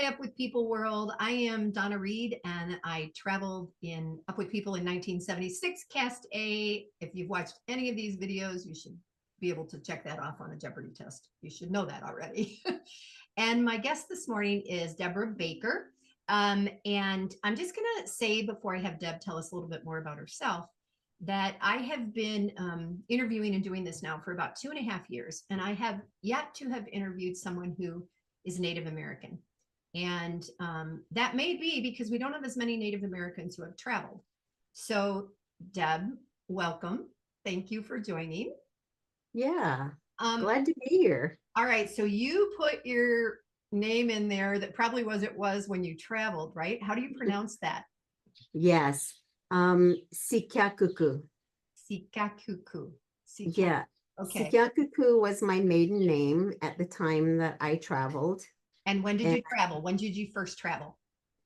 Hi, Up With People world. I am Donna Reed, and I traveled in Up With People in 1976, Cast A. If you've watched any of these videos, you should be able to check that off on a Jeopardy test. You should know that already. And my guest this morning is Deborah Baker. And I'm just going to say, before I have Deb tell us a little bit more about herself, that I have been interviewing and doing this now for about 2.5 years, and I have yet to have interviewed someone who is Native American. And that may be because we don't have as many Native Americans who have traveled. So, Deb, welcome. Thank you for joining. Yeah, Um, glad to be here. all right. So you put your name in there that probably was when you traveled, right? How do you pronounce that? Yes. Sikyakuku. Sikakuku. Sika. Yeah. Okay. Sikyakuku was my maiden name at the time that I traveled. And when did And you travel? When did you first travel?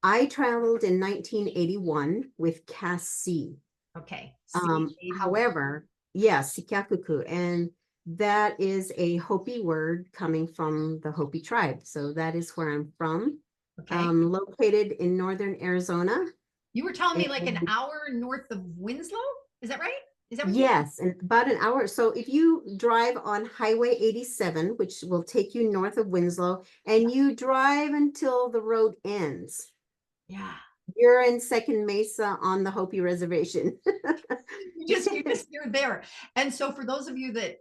I traveled in 1981 with Cassie. Okay. C81. However, yeah, Sikyakuku. And that is a Hopi word coming from the Hopi tribe. So that is where I'm from. Okay. Located in northern Arizona. You were telling me like an And hour north of Winslow. Is that right? Is that what you? yes, and about an hour. So if you drive on Highway 87, which will take you north of Winslow, and you drive until the road ends, Yeah. you're in Second Mesa on the Hopi Reservation. You're there. And so for those of you that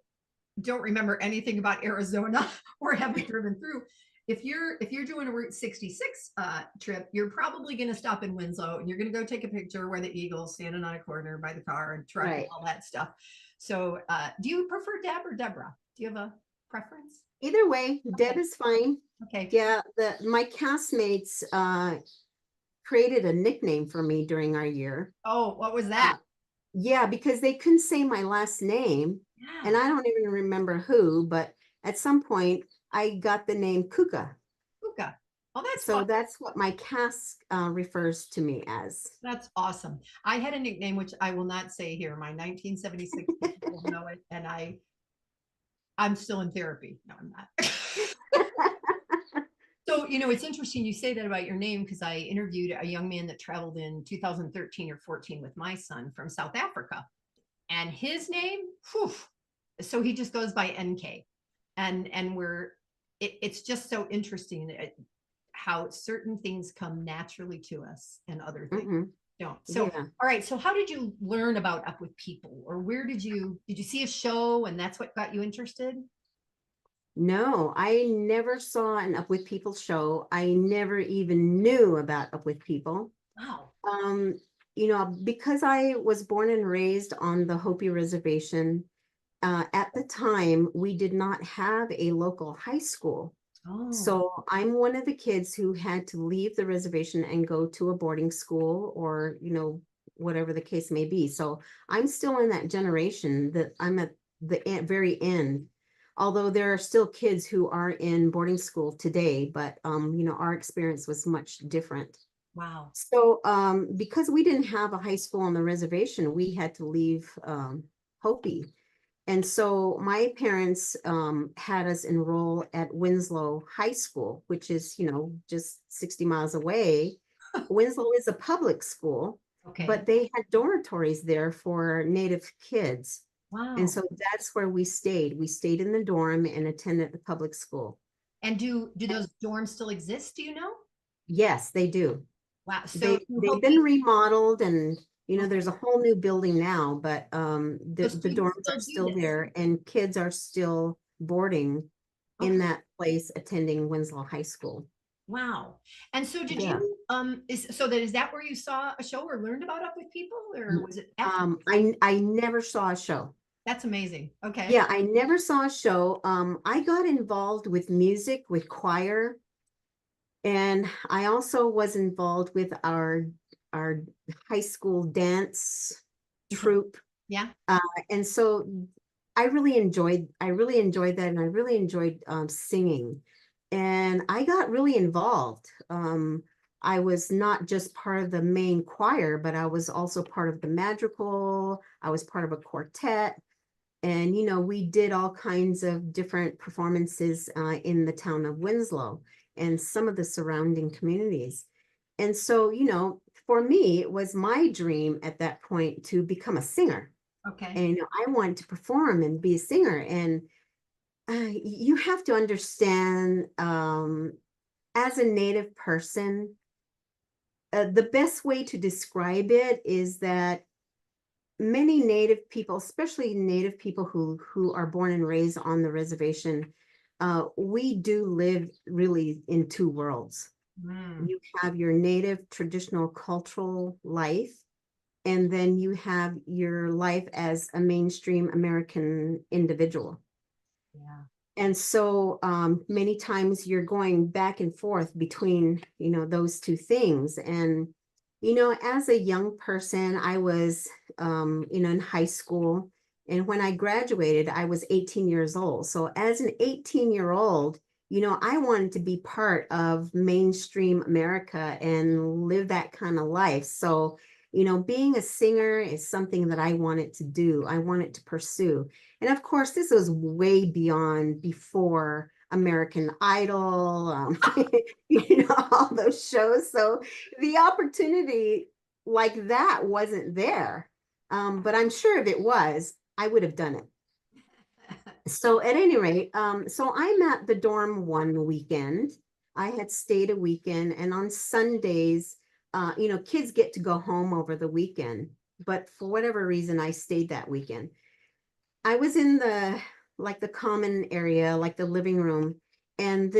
don't remember anything about Arizona or haven't driven through, if you're doing a Route 66 trip, you're probably going to stop in Winslow and you're going to go take a picture where the eagle's standing on a corner by the car and truck and Right. all that stuff. So do you prefer Deb or Deborah? Do you have a preference? Either way, Deb Okay. is fine. Okay. Yeah, my castmates created a nickname for me during our year. Oh, what was Uh, that? yeah, because they couldn't say my last name, and Yeah. I don't even remember who, but at some point I got the name Kuka. Puka. Oh, that's So fun. that's what my cast refers to me as. That's awesome. I had a nickname which I will not say here. My 1976 people will know it, and I'm still in therapy. No, I'm not. So, it's interesting you say that about your name because I interviewed a young man that traveled in 2013 or 14 with my son from South Africa. And his name, whew, so he just goes by NK. And it's just so interesting how certain things come naturally to us and other things Mhm. don't. So, Yeah. all right. So how did you learn about Up With People, or where did you see a show and that's what got you interested? No, I never saw an Up With People show. I never even knew about Up With People. Wow. Um, because I was born and raised on the Hopi Reservation, at the time we did not have a local high school. Oh, So I'm one of the kids who had to leave the reservation and go to a boarding school or, whatever the case may be. So I'm still in that generation that I'm at the very end. Although there are still kids who are in boarding school today, but our experience was much different. wow. So because we didn't have a high school on the reservation, we had to leave Hopi. And so my parents had us enroll at Winslow High School, which is, just 60 miles away. Winslow is a public school, Okay. but they had dormitories there for Native kids. And Wow. so that's where we stayed. We stayed in the dorm and attended the public school. And do those dorms still exist? Do you know? Yes, they do. Wow. So They've you they've Hopi, been remodeled and there's a okay. whole new building now, but So the students dorms are still do still this. there and kids are still boarding in Okay. that place attending Winslow High School. Wow. And so did Yeah. you is that where you saw a show or learned about Up With People, or was it after? I never saw a show. That's amazing. Okay. Yeah, I never saw a show. I got involved with music, with choir, and I also was involved with our high school dance Okay. troupe. Yeah. Uh, and so I really enjoyed that, and I really enjoyed singing. And I got really involved. I was not just part of the main choir, but I was also part of the madrigal. I was part of a quartet. And, we did all kinds of different performances in the town of Winslow and some of the surrounding communities. And so, for me, it was my dream at that point to become a singer. Okay. And I wanted to perform and be a singer. And you have to understand, as a Native person, the best way to describe it is that many Native people, especially Native people who are born and raised on the reservation, we do live really in two worlds. Mm, You have your Native traditional cultural life, and then you have your life as a mainstream American individual. yeah. And so many times you're going back and forth between, those two things. And, as a young person, I was, in high school. And when I graduated, I was 18 years old. So as an 18-year-old, I wanted to be part of mainstream America and live that kind of life. So, being a singer is something that I wanted to do. I wanted to pursue. And of course, this was way beyond before American Idol, all those shows. So the opportunity like that wasn't there. But I'm sure if it was, I would have done it. So at any rate, so I'm at the dorm one weekend. I had stayed a weekend, and on Sundays, kids get to go home over the weekend. But for whatever reason, I stayed that weekend. I was in the common area, like the living room, and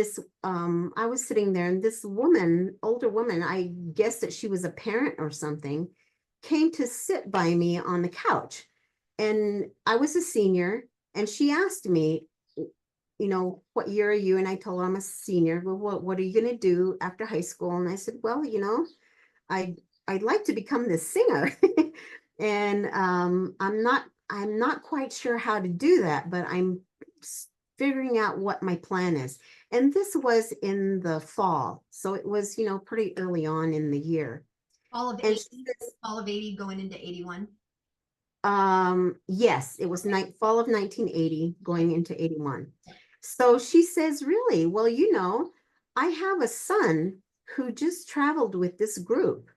I was sitting there, and this woman, older woman, I guess that she was a parent or something, came to sit by me on the couch. And I was a senior, and she asked me, what year are you? And I told her I'm a senior. Well, what are you going to do after high school? And I said, well, I I'd like to become this singer. And I'm not quite sure how to do that, but I'm figuring out what my plan is. And this was in the fall. So it was, pretty early on in the year. All of And she 80, says, all of 80 going into 81. yes, it was fall of 1980 Okay. going into 81. So she says, really? Well, I have a son who just traveled with this group.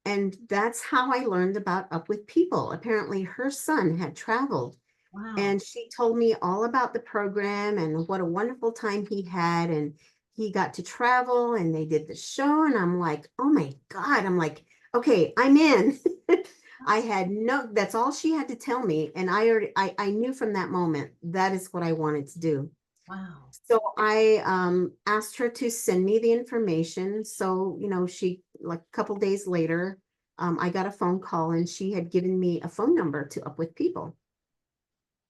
And that's how I learned about Up With People. Apparently, her son had traveled, Wow. and she told me all about the program and what a wonderful time he had. And he got to travel, and they did the show. And I'm like, oh my God. I'm like, okay, I'm in. I had that's all she had to tell me. And I knew from that moment that is what I wanted to do. Wow. So I asked her to send me the information. So, she, like a couple days later, I got a phone call, and she had given me a phone number to Up With People.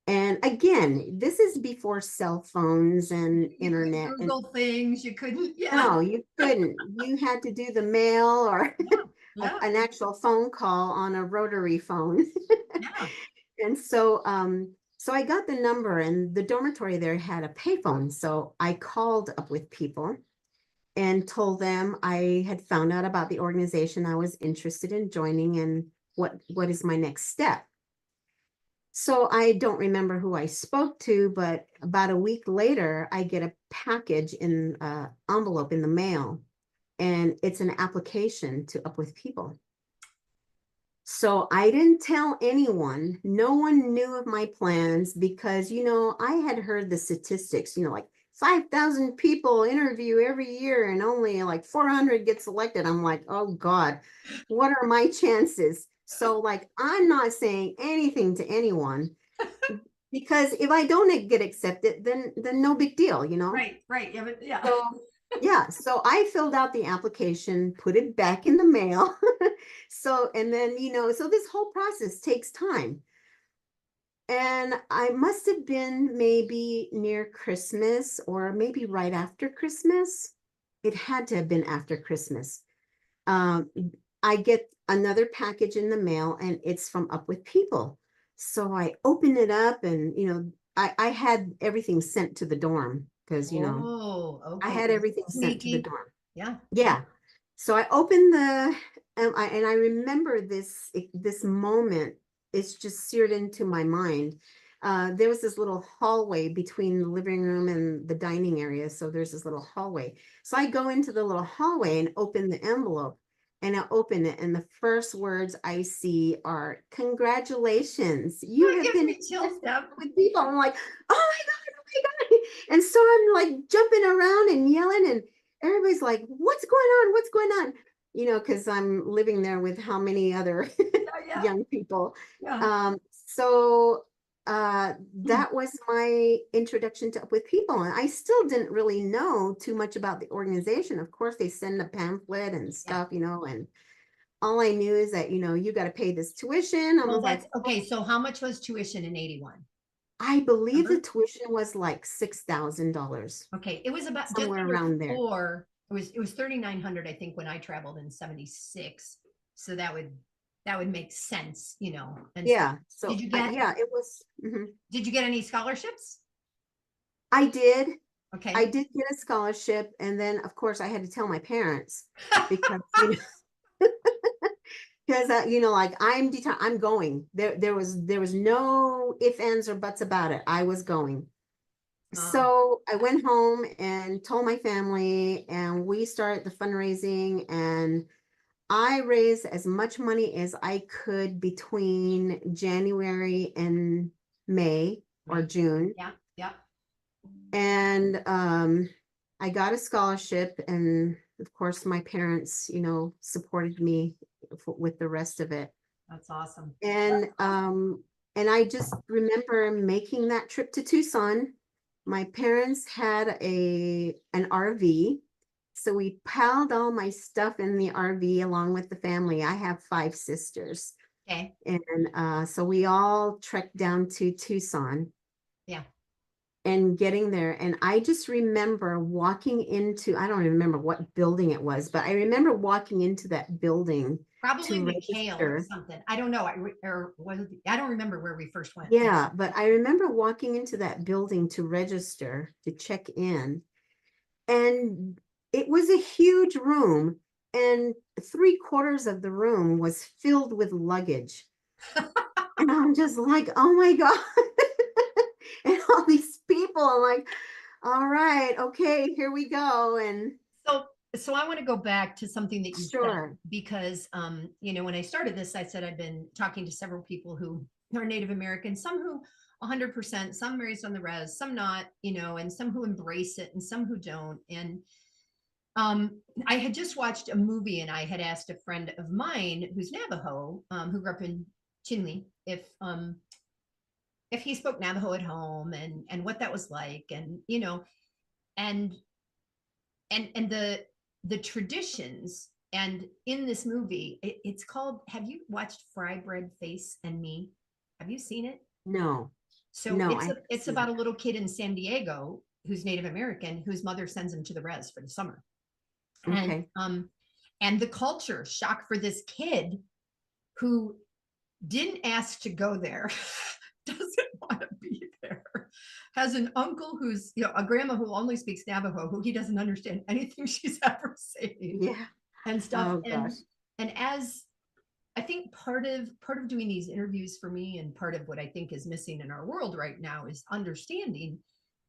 And again, this is before cell phones and You couldn't internet. And Google things. You couldn't. Yeah. no, you couldn't. You had to do the mail or Yeah. Yeah. an actual phone call on a rotary phone. Yeah. And so I got the number, and the dormitory there had a payphone. So I called Up With People and told them I had found out about the organization I was interested in joining, and what is my next step. So I don't remember who I spoke to, but about a week later, I get a package in an envelope in the mail, and it's an application to Up With People. So I didn't tell anyone. No one knew of my plans because, I had heard the statistics, like 5,000 people interview every year and only like 400 get selected. I'm like, oh God, what are my chances? So like, I'm not saying anything to anyone because if I don't get accepted, then no big deal. Right. Right. Yeah. But yeah. So yeah, so I filled out the application, put it back in the mail. So, and then, so this whole process takes time. And I must have been maybe near Christmas or maybe right after Christmas. It had to have been after Christmas. Um, I get another package in the mail, and it's from Up With People. So I open it up, and, I had everything sent to the dorm because, Oh, I okay. had everything sent to the Sneaky. dorm. Yeah. Yeah. So I opened and I remember this moment. It's just seared into my mind. there was this little hallway between the living room and the dining area. So there's this little hallway. So I go into the little hallway and open the envelope, and I open it. And the first words I see are, "Congratulations, Oh, you it have gives been me chills, Deb. with people." I'm like, "Oh my God, oh my God." And so I'm like jumping around and yelling, and everybody's like, "What's going on? What's going on?" Because I'm living there with how many other Yeah, yeah, young people. yeah. So Hmm. that was my introduction to Up With People. And I still didn't really know too much about the organization. Of course, they send a pamphlet and Yeah. stuff, and all I knew is that, you got to pay this tuition. I Well, was like, that's okay. So how much was tuition in 81? I believe the Remember? tuition was like $6,000, Okay. It was about just somewhere under around there. four. It was 3,900, I think, when I traveled in 76. So that would make sense, And so Yeah. did So you get yeah, it was. did you get any scholarships? I did. I Okay. did get a scholarship. And then, of course, I had to tell my parents because, because like I'm going. There was no ifs, ands, or buts about it. I was going. Oh, So I went home and told my family, and we started the fundraising, and I raised as much money as I could between January and May or May. June. Yeah, yeah. And I got a scholarship, and of course my parents, supported me with the rest of it. That's awesome. And That's awesome. I just remember making that trip to Tucson. My parents had an RV, so we piled all my stuff in the RV along with the family. I have 5 sisters, Okay. and so we all trekked down to Tucson Yeah. and getting there. And I just remember walking into, I don't even remember what building it was, but I remember walking into that building Probably to McHale or register. something. I don't know. Or was it, I don't remember where we first went. Yeah, but I remember walking into that building to register, to check in, and it was a huge room, and 3/4 of the room was filled with luggage. And I'm just like, oh my God. And all these people, I'm like, all right, okay, here we go. And So, so I want to go back to something that you said sure. because, when I started this, I said I've been talking to several people who are Native American, some who 100%, some raised on the res, some not, and some who embrace it and some who don't. And I had just watched a movie, and I had asked a friend of mine who's Navajo, who grew up in Chinle, if he spoke Navajo at home and what that was like, and and and the traditions. And in this movie, it's called, have you watched Fry Bread Face and Me? Have you seen it? No, So no, I it's haven't it's seen about it. a little kid in San Diego who's Native American, whose mother sends him to the res for the summer. and Okay. um and the culture shock for this kid who didn't ask to go there, doesn't want to be there, has an uncle who's, a grandma who only speaks Navajo, who he doesn't understand anything she's ever saying Yeah. and stuff. Oh And gosh. and as I think part of doing these interviews for me, and part of what I think is missing in our world right now, is understanding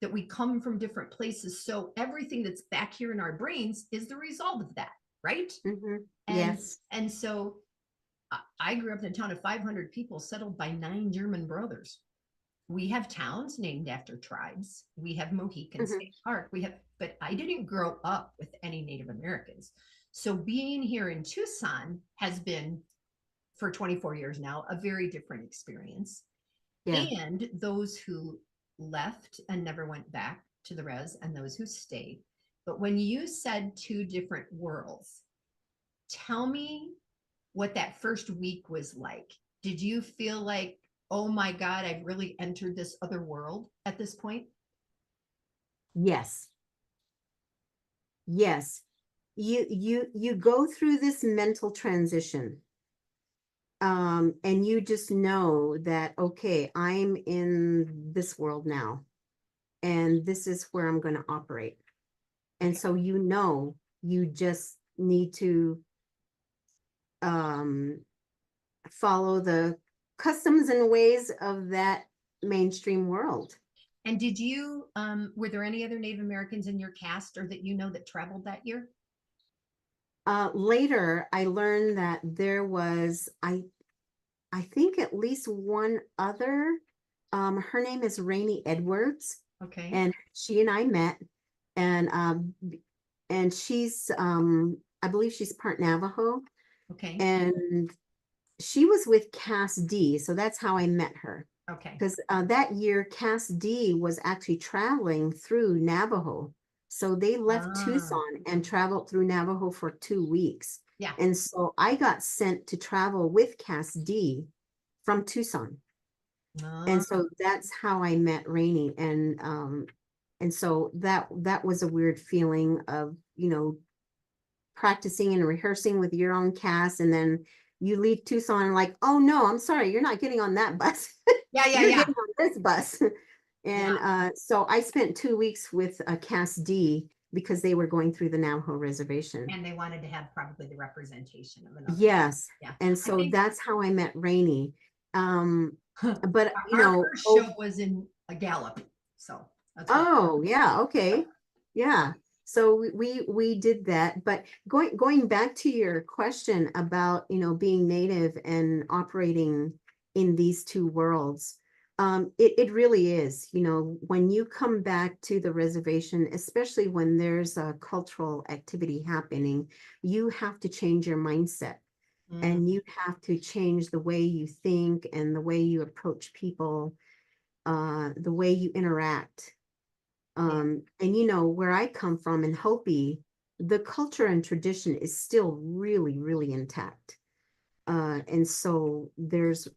that we come from different places. So everything that's back here in our brains is the result of that, right? And Yes. and so I grew up in a town of 500 people settled by 9 German brothers. We have towns named after tribes. We have Mohican Hmm. State Park. But I didn't grow up with any Native Americans. So being here in Tucson has been, for 24 years now, a very different experience. Yeah. And those who left and never went back to the res, and those who stayed. But when you said two different worlds, tell me what that first week was like. Did you feel like, oh my God, I've really entered this other world at this point? Yes. Yes. You go through this mental transition. And you just know that, okay, I'm in this world now, and this is where I'm going to operate. And Okay. so, you just need to um follow the customs and ways of that mainstream world. And did you, were there any other Native Americans in your cast or that you know that traveled that year? Later, I learned that there was, I think at least one other. Her name is Rainey Edwards, Okay, and she and I met, and she's I believe she's part Navajo, okay, and she was with Cass D, so that's how I met her. okay. Because that year Cass D was actually traveling through Navajo. So they left Ah, Tucson and traveled through Navajo for 2 weeks. yeah. And so I got sent to travel with Cass D from Tucson. And Ah, so that's how I met Rainey. And so that was a weird feeling of, practicing and rehearsing with your own cast, and then you leave Tucson and like, oh no, I'm sorry, you're not getting on that bus. yeah, yeah, You're yeah, getting on this bus. And yeah. so I spent 2 weeks with Cast D because they were going through the Navajo reservation. And they wanted to have probably the representation of another. Yes. Yeah, And I so think that's how I met Rainey. But our first show was in a Gallup, so that's why. oh yeah, okay. Yeah. So we did that, but going back to your question about, being native and operating in these two worlds, it really is, when you come back to the reservation, especially when there's a cultural activity happening, you have to change your mindset, Mm, and you have to change the way you think and the way you approach people, the way you interact. yeah, And where I come from in Hopi, the culture and tradition is still really, really intact. And so there's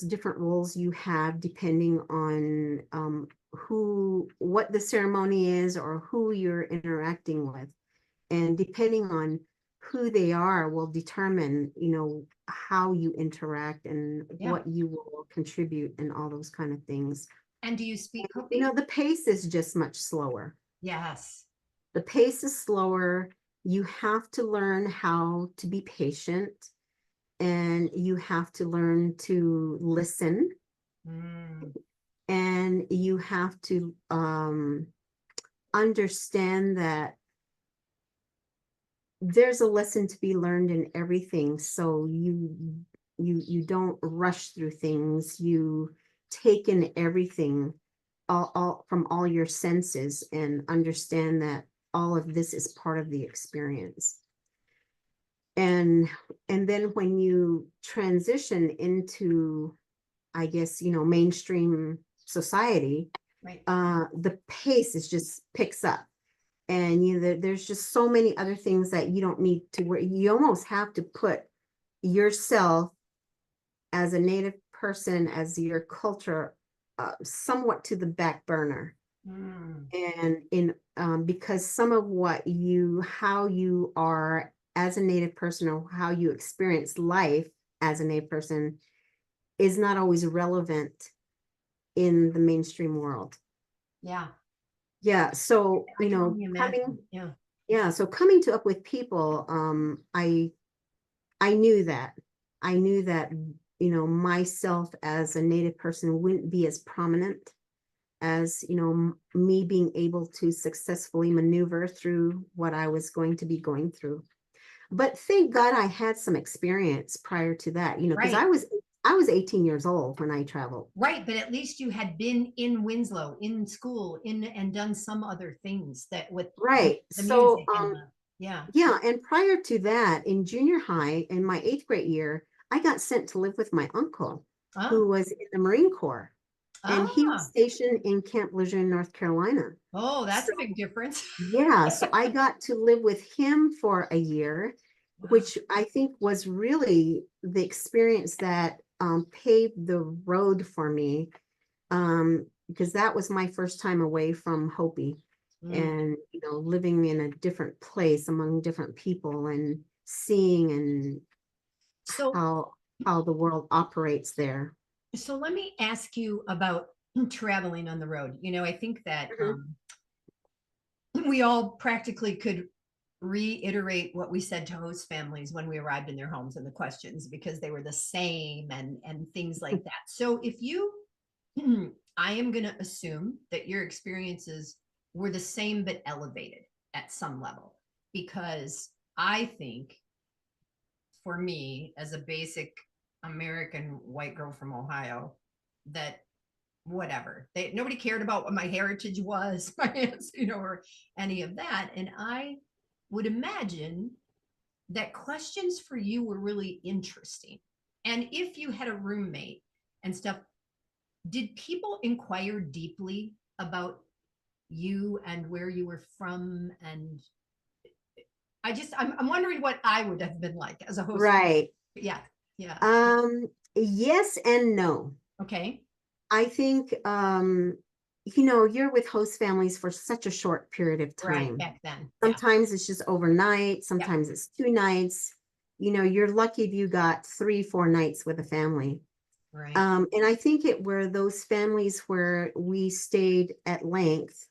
different roles you have depending on what the ceremony is or who you're interacting with. And depending on who they are will determine, how you interact and yeah. what you will contribute and all those kind of things. And do you speak Hopi? The pace is just much slower. Yes. The pace is slower. You have to learn how to be patient, and you have to learn to listen, Mm, and you have to understand that there's a lesson to be learned in everything. So you don't rush through things. You take in everything, all from all your senses, and understand that all of this is part of the experience. And then when you transition into, I guess, mainstream society, right. the pace is just picks up, and there's just so many other things that you don't need to worry. You almost have to put yourself as a native person, as your culture, somewhat to the back burner. Mm, And because some of how you are as a native person, or how you experience life as a native person, is not always relevant in the mainstream world. yeah. Yeah. So, I can only imagine. Yeah. so coming to Up With People, I knew that. I knew that, myself as a native person wouldn't be as prominent as, me being able to successfully maneuver through what I was going to be going through. But thank God I had some experience prior to that, because Right. I was 18 years old when I traveled. Right. But at least you had been in Winslow, in school, in and done some other things that with Right. the So music and the, yeah. yeah, and prior to that, in junior high, in my 8th grade year, I got sent to live with my uncle, Oh, who was in the Marine Corps, and he was ah, stationed in Camp Lejeune, North Carolina. oh, that's So a big difference. yeah, so I got to live with him for a year, Wow. which I think was really the experience that paved the road for me, because that was my first time away from Hopi, Mm. and living in a different place among different people, and seeing and So, how the world operates there. so let me ask you about traveling on the road. I think that Mhm. we all practically could reiterate what we said to host families when we arrived in their homes and the questions because they were the same and things like that. So if you I am going to assume that your experiences were the same but elevated at some level, because I think for me, as a basic American white girl from Ohio, that whatever, nobody cared about what my heritage was, my aunts, or any of that. And I would imagine that questions for you were really interesting. And if you had a roommate and stuff, did people inquire deeply about you and where you were from? And I'm wondering what I would have been like as a host. Right. Yeah. Yeah. Yes and no. Okay. I think, you're with host families for such a short period of Right. time. Back then. Yeah. Sometimes it's just overnight, Yeah. sometimes it's 2 nights. You're lucky if you got 3, 4 nights with a family. Right. And I think it were those families where we stayed at length,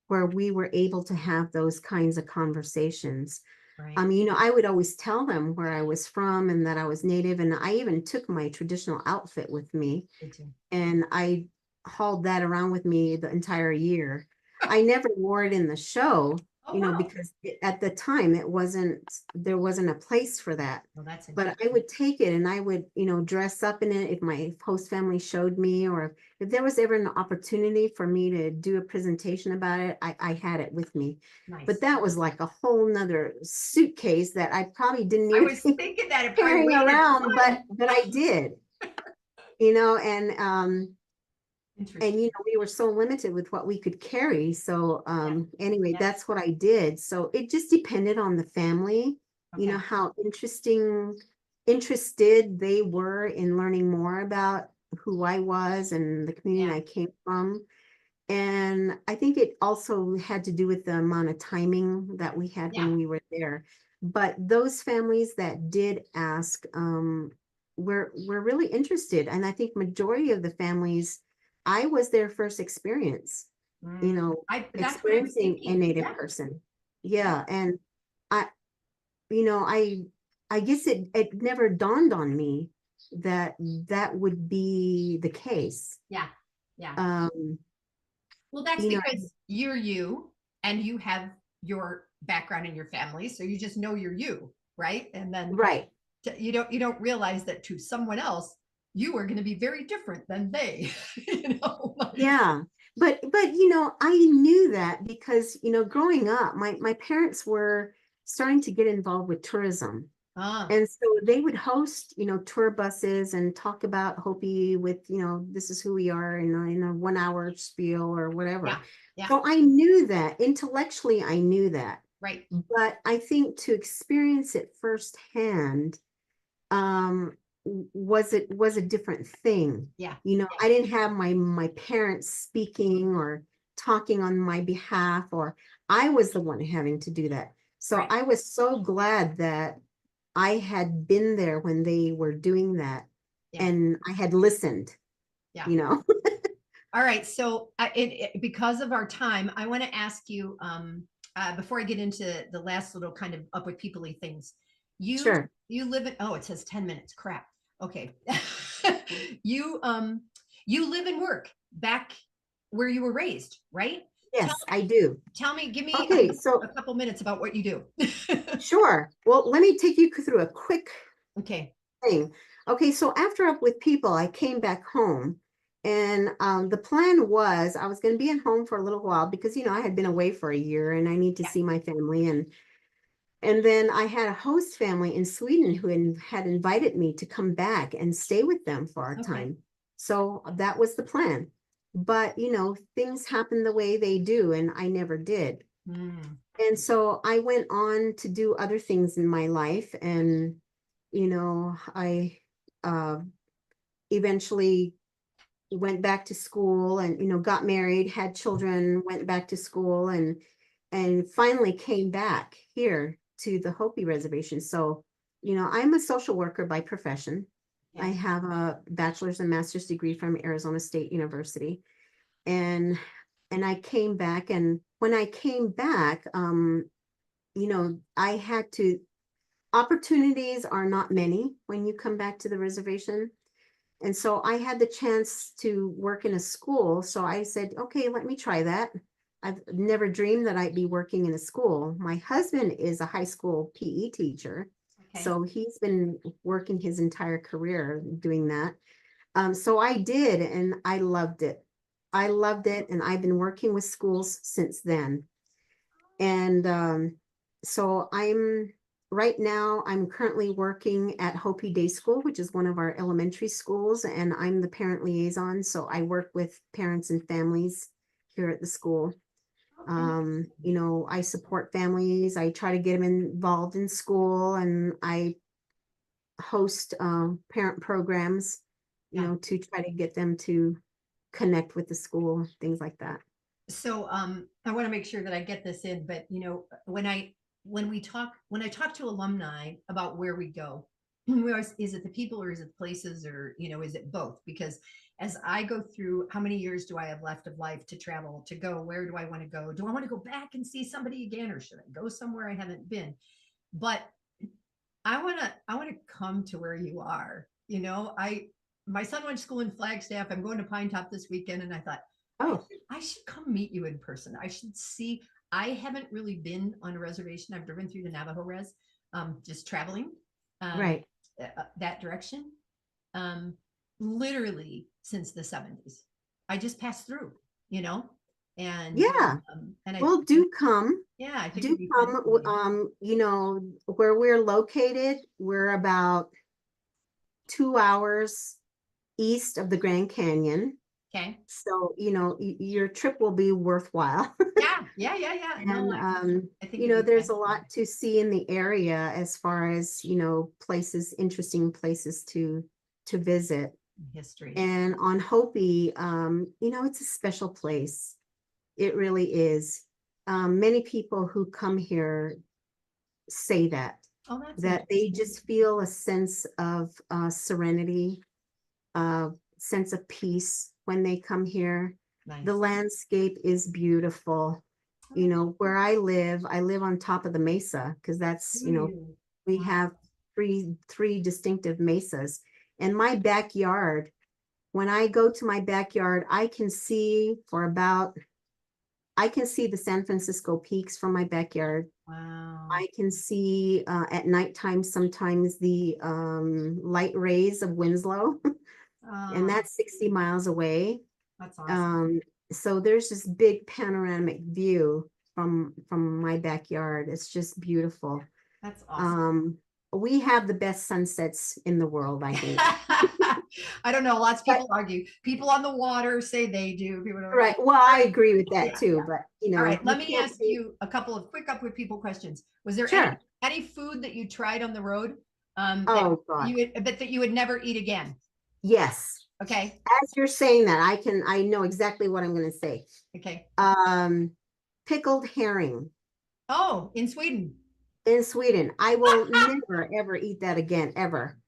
where we were able to have those kinds of conversations. Right. I would always tell them where I was from and that I was Native, and I even took my traditional outfit with me, Me too. and I hauled that around with me the entire year. I never wore it in the show, Oh, wow. because at the time there wasn't a place for that. Well, that's But I interesting. would take it and I would, dress up in it if my host family showed me, or if there was ever an opportunity for me to do a presentation about it, I had it with me. Nice. But that was like a whole nother suitcase that I probably didn't I even was thinking that it probably carrying weighed a around, ton. but I did, and Interesting. we were so limited with what we could carry. So anyway, Yeah. that's what I did. So it just depended on the family, Okay. how interested they were in learning more about who I was and the community Yeah. I came from. And I think it also had to do with the amount of timing that we had Yeah. when we were there. But those families that did ask, were really interested. And I think majority of the families, I was their first experience, That's what I was experiencing a thinking. Native Yeah. person. Yeah. Yeah. And I, you know, I guess it never dawned on me that that would be the case. Yeah. Yeah. Um, Well, that's you know, because you're you and you have your background in your family. So you just know you're you, right? And then right. you don't realize that to someone else, you are going to be very different than they, like, Yeah. But I knew that because, growing up, my parents were starting to get involved with tourism. ah, And so they would host, tour buses and talk about Hopi with, this is who we are in a 1 hour spiel or yeah, whatever. yeah, So I knew that intellectually, I knew that. right. But I think to experience it firsthand, um was a different thing. Yeah, I didn't have my parents speaking or talking on my behalf, or I was the one having to do that. So right. I was so glad that I had been there when they were doing that, Yeah, and I had listened, yeah. you know. All right. So because of our time, I want to ask you, before I get into the last little kind of up with people-y things, you Sure. you live in, oh, it says 10 minutes. Crap. Okay. you you live and work back where you were raised, right? Tell Yes, I do. give me Okay, so a couple minutes about what you do. sure. Well, let me take you through a quick Okay. thing. Okay, so after Up with People, I came back home, and the plan was I was going to be at home for a little while because I had been away for a year and I need to Yeah. see my family, and then I had a host family in Sweden who had invited me to come back and stay with them for a Okay. time. So that was the plan. But things happen the way they do, and I never did. Mm, And so I went on to do other things in my life, and I uh, eventually went back to school, and got married, had children, went back to school, and finally came back here to the Hopi Reservation. So I'm a social worker by profession. I yes. have a bachelor's and master's degree from Arizona State University, and I came back, and when I came back, I had to opportunities are not many when you come back to the reservation. And so I had the chance to work in a school. So I said, okay, let me try that. I've never dreamed that I'd be working in a school. My husband is a high school PE teacher. Okay. So he's been working his entire career doing that. So I did, and I loved it. I loved it, and I've been working with schools since then. And so right now, I'm currently working at Hopi Day School, which is one of our elementary schools, and I'm the parent liaison. So I work with parents and families here at the school. You know, I support families. I try to get them involved in school, and I host parent programs, you know, to try to get them to connect with the school, things like that. So I want to make sure that I get this in, but you know, when I talk to alumni about where we go, is it the people or is it places, or you know, is it both? Because as I go through, how many years do I have left of life to travel, to go? Where do I want to go? Do I want to go back and see somebody again, or should I go somewhere I haven't been? But I want to come to where you are. You know, my son went to school in Flagstaff. I'm going to Pine Top this weekend, and I thought, Oh, I should come meet you in person. I should see. I haven't really been on a reservation. I've driven through the Navajo res, just traveling right. that direction, um, literally since the 70s. I just passed through, you know, Yeah. and I, Well, do come. yeah, I think Do it'd be come. fascinating. You know, where we're located, we're about 2 hours east of the Grand Canyon. Okay. So, you know, your trip will be worthwhile. Yeah. No, And, I think you it'd know, be there's a fascinating. lot to see in the area as far as, you know, places, interesting places to visit. History. And on Hopi, you know, it's a special place. It really is. Many people who come here say that, Oh, that's that they interesting. just feel a sense of serenity, sense of peace when they come here. The Nice. landscape is beautiful. You know, where I live on top of the mesa, because that's, you know, Ooh, we wow. have three distinctive mesas. And my backyard, when I go to my backyard, I can see the San Francisco peaks from my backyard. Wow. I can see at nighttime sometimes the light rays of Winslow, and Oh, that's 60 miles away. that's awesome. So there's this big panoramic view from my backyard. It's just beautiful. That's awesome. Um, we have the best sunsets in the world, I think. I don't know. Lots of But people argue. People on the water say they do. People don't. right, well, All I right. agree with that Yeah. too. But you All know, right. you Let me can't ask be you a couple of quick up with people questions. Was there sure. any food that you tried on the road Oh God, that you would never eat again? yes. Okay. As you're saying that, I know exactly what I'm going to say. Okay. Um, pickled herring Oh, in Sweden. in Sweden. I will never ever eat that again, ever.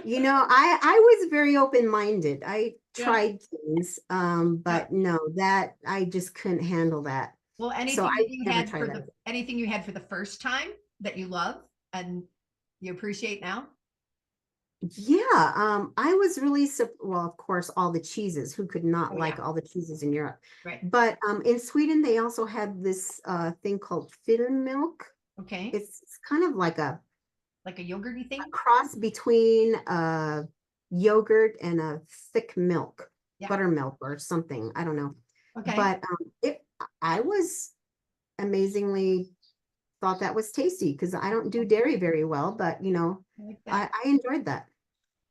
You know, I was very open-minded. I Yeah. tried things, Yeah. but no, that I just couldn't handle that. Well, So I would never try that. anything you had for the first time that you love and you appreciate now? Yeah, I was really well, of course, all the cheeses. Who could not Oh like yeah. all the cheeses in Europe? Right. But in Sweden, they also have this thing called milk. Okay. It's kind of like a Like a yogurty thing? cross between yogurt and a thick milk, Yeah. buttermilk or something. I don't know. Okay. But I was amazingly thought that was tasty because I don't do dairy very well, but you know, I like that. I enjoyed that.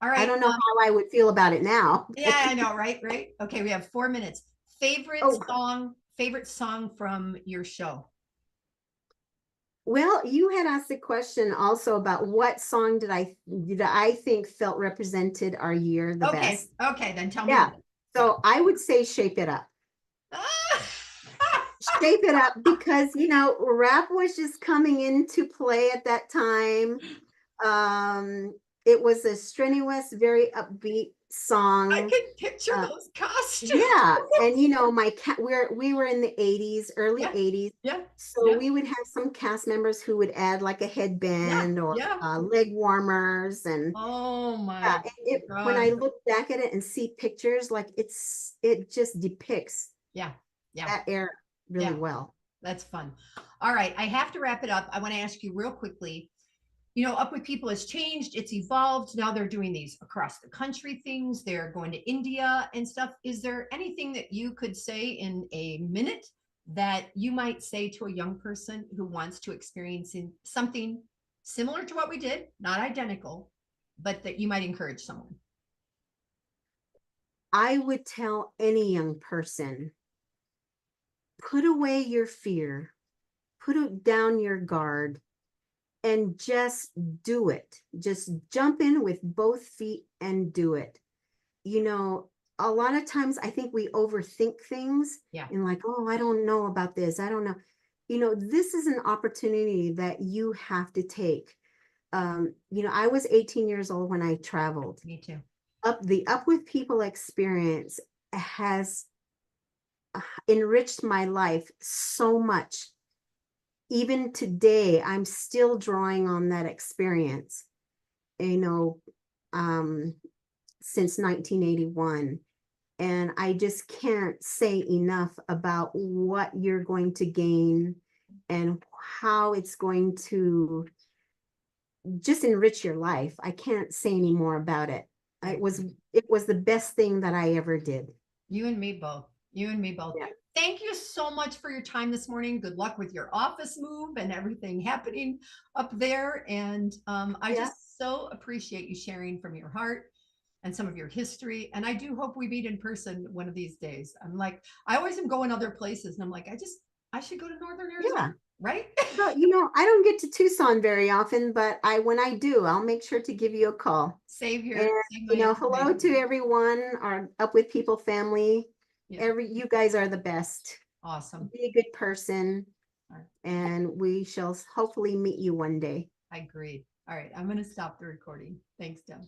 All I right. don't know how I would feel about it now. Yeah, I know, right? Right. Okay, we have 4 minutes. Oh, Favorite song from your show. well, you had asked a question also about what song did I think felt represented our year the Okay. best. Okay, then tell me Yeah. one. So I would say Shape It Up. Shape It Up because you know rap was just coming into play at that time. It was a strenuous, very upbeat song. I can picture uh, those costumes. Yeah, and you know, my cat, we were in the 80s, early Yeah, 80s. yeah, So yeah, we would have some cast members who would add like a yeah, headband or yeah. leg warmers. And Oh my yeah, when God. I look back at it and see pictures, like it just depicts Yeah, yeah, that era really yeah. well. That's fun. All right, I have to wrap it up. I want to ask you real quickly. You know, Up With People has changed, it's evolved. Now they're doing these across the country things. They're going to India and stuff. Is there anything that you could say in a minute that you might say to a young person who wants to experience something similar to what we did, not identical, but that you might encourage someone? I would tell any young person, put away your fear, down your guard, and just do it. Just jump in with both feet and do it. You know, a lot of times I think we overthink things Yeah, and like, oh, I don't know about this. I don't know. You know, this is an opportunity that you have to take. You know, I was 18 years old when I traveled. me too. Up with People experience has enriched my life so much. Even today, I'm still drawing on that experience, you know, um, since 1981. And I just can't say enough about what you're going to gain and how it's going to just enrich your life. I can't say any more about it. I It was the best thing that I ever did. You and me both. You and me both. Yeah. Thank you so much for your time this morning. Good luck with your office move and everything happening up there. And I Yeah. just so appreciate you sharing from your heart and some of your history. And I do hope we meet in person one of these days. I'm like, I always am going other places and I'm like, I should go to Northern Arizona, Yeah. right? Well, you know, I don't get to Tucson very often, but when I do, I'll make sure to give you a call. Save And, here, save you my know, hello to information. everyone, our Up With People family. Yeah, You guys are the best. awesome. Be a good person, All right. and we shall hopefully meet you one day. I agree. All right, I'm going to stop the recording. Thanks, Deb.